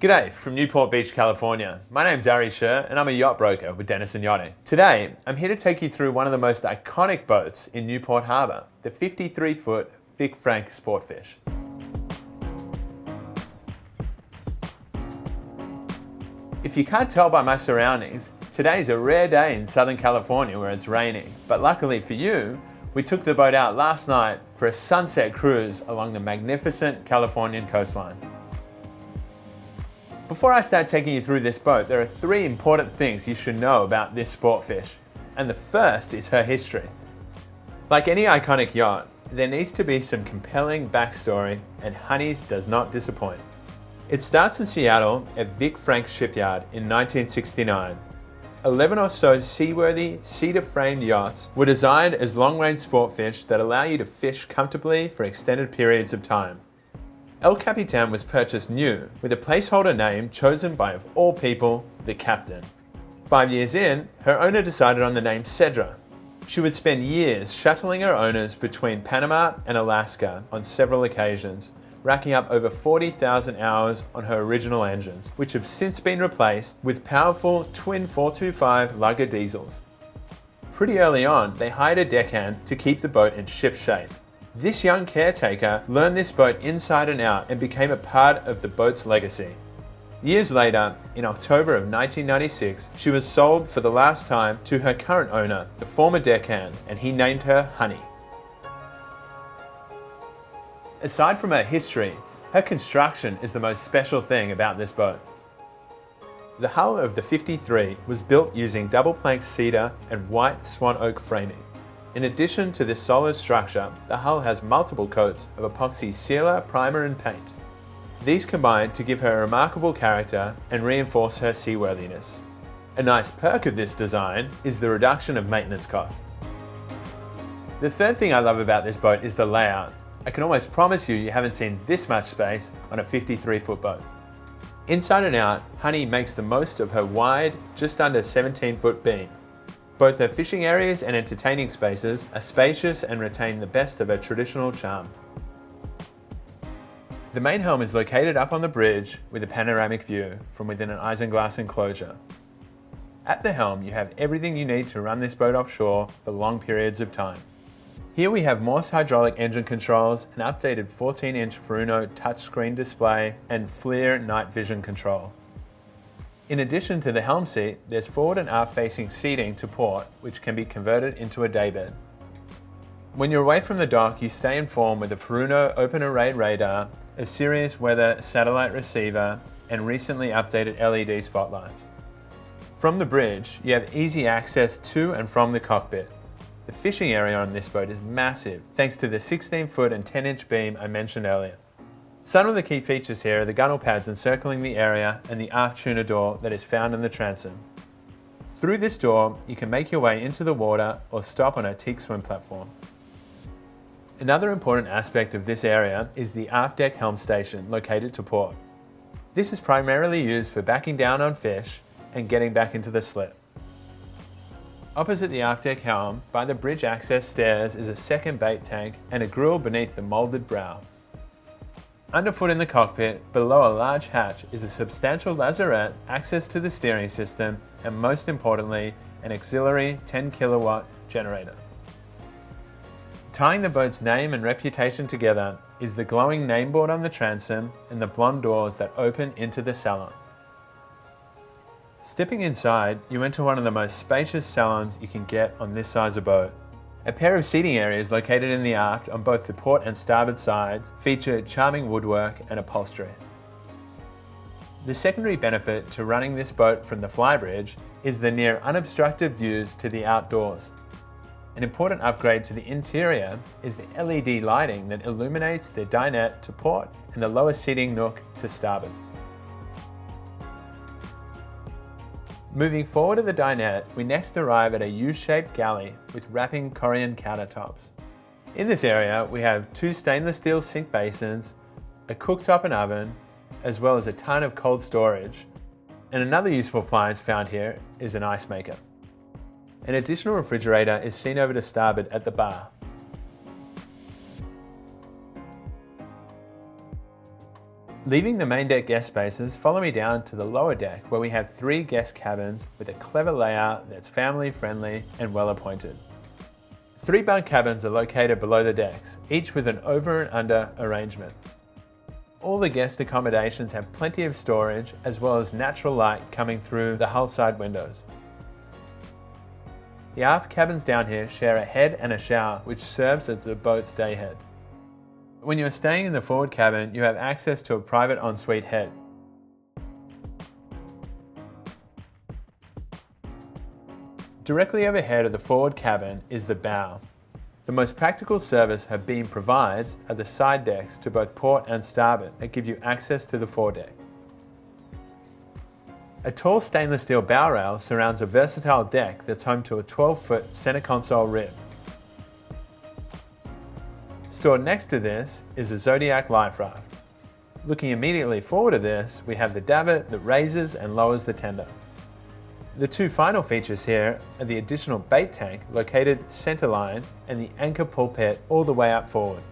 G'day from Newport Beach, California. My name's Sherr and I'm a yacht broker with Dennis & Yachting. Today, I'm here to take you through one of the most iconic boats in Newport Harbour, the 53-foot Vic Franck Sportfish. If you can't tell by my surroundings, today's a rare day in Southern California where it's rainy. But luckily for you, we took the boat out last night for a sunset cruise along the magnificent Californian coastline. Before I start taking you through this boat, there are three important things you should know about this sportfish, and the first is her history. Like any iconic yacht, there needs to be some compelling backstory, and Honey's does not disappoint. It starts in Seattle at Vic Franck Shipyard in 1969. 11 or so seaworthy, cedar-framed yachts were designed as long-range sportfish that allow you to fish comfortably for extended periods of time. El Capitan was purchased new, with a placeholder name chosen by, of all people, the captain. 5 years in, her owner decided on the name Cedra. She would spend years shuttling her owners between Panama and Alaska on several occasions, racking up over 40,000 hours on her original engines, which have since been replaced with powerful twin 425 lugger diesels. Pretty early on, they hired a deckhand to keep the boat in ship shape. This young caretaker learned this boat inside and out and became a part of the boat's legacy. Years later, in October of 1996, she was sold for the last time to her current owner, the former deckhand, and he named her Honey. Aside from her history, her construction is the most special thing about this boat. The hull of the 53 was built using double-plank cedar and white swan oak framing. In addition to this solid structure, the hull has multiple coats of epoxy sealer, primer and paint. These combine to give her a remarkable character and reinforce her seaworthiness. A nice perk of this design is the reduction of maintenance costs. The third thing I love about this boat is the layout. I can almost promise you haven't seen this much space on a 53-foot boat. Inside and out, Honey makes the most of her wide, just under 17-foot beam. Both her fishing areas and entertaining spaces are spacious and retain the best of her traditional charm. The main helm is located up on the bridge with a panoramic view from within an isinglass enclosure. At the helm, you have everything you need to run this boat offshore for long periods of time. Here we have Morse hydraulic engine controls, an updated 14-inch Freemont touchscreen display, and FLIR night vision control. In addition to the helm seat, there's forward and aft facing seating to port, which can be converted into a daybed. When you're away from the dock, you stay informed with a Freemont open array radar, a Sirius weather satellite receiver, and recently updated LED spotlights. From the bridge, you have easy access to and from the cockpit. The fishing area on this boat is massive, thanks to the 16-foot and 10-inch beam I mentioned earlier. Some of the key features here are the gunnel pads encircling the area and the aft tuna door that is found in the transom. Through this door, you can make your way into the water or stop on a teak swim platform. Another important aspect of this area is the aft deck helm station located to port. This is primarily used for backing down on fish and getting back into the slip. Opposite the aft deck helm, by the bridge access stairs, is a second bait tank and a grille beneath the moulded brow. Underfoot in the cockpit, below a large hatch, is a substantial lazarette, access to the steering system, and most importantly, an auxiliary 10 kilowatt generator. Tying the boat's name and reputation together is the glowing nameboard on the transom and the blonde doors that open into the Salon. Stepping inside, you enter one of the most spacious salons you can get on this size of boat. A pair of seating areas located in the aft on both the port and starboard sides feature charming woodwork and upholstery. The secondary benefit to running this boat from the flybridge is the near unobstructed views to the outdoors. An important upgrade to the interior is the LED lighting that illuminates the dinette to port and the lower seating nook to starboard. Moving forward to the dinette, we next arrive at a U-shaped galley with wrapping Korean countertops. In this area, we have 2 stainless steel sink basins, a cooktop and oven, as well as a ton of cold storage. And another useful appliance found here is an ice maker. An additional refrigerator is seen over to starboard at the bar. Leaving the main deck guest spaces, follow me down to the lower deck where we have 3 guest cabins with a clever layout that's family friendly and well appointed. 3 bunk cabins are located below the decks, each with an over and under arrangement. All the guest accommodations have plenty of storage as well as natural light coming through the hull side windows. The aft cabins down here share a head and a shower which serves as the boat's day head. When you are staying in the forward cabin, you have access to a private ensuite head. Directly overhead of the forward cabin is the bow. The most practical service her beam provides are the side decks to both port and starboard that give you access to the foredeck. A tall stainless steel bow rail surrounds a versatile deck that's home to a 12-foot center console rib. Stored next to this is a Zodiac life raft. Looking immediately forward of this, we have the davit that raises and lowers the tender. The 2 final features here are the additional bait tank located centerline and the anchor pulpit all the way up forward.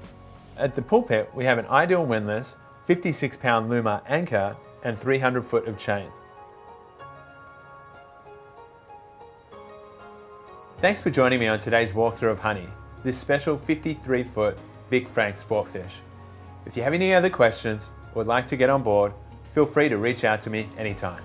At the pulpit, we have an ideal windlass, 56-pound Luma anchor and 300 foot of chain. Thanks for joining me on today's walkthrough of Honey, this special 53-foot Vic Franck Sportfish. If you have any other questions or would like to get on board, feel free to reach out to me anytime.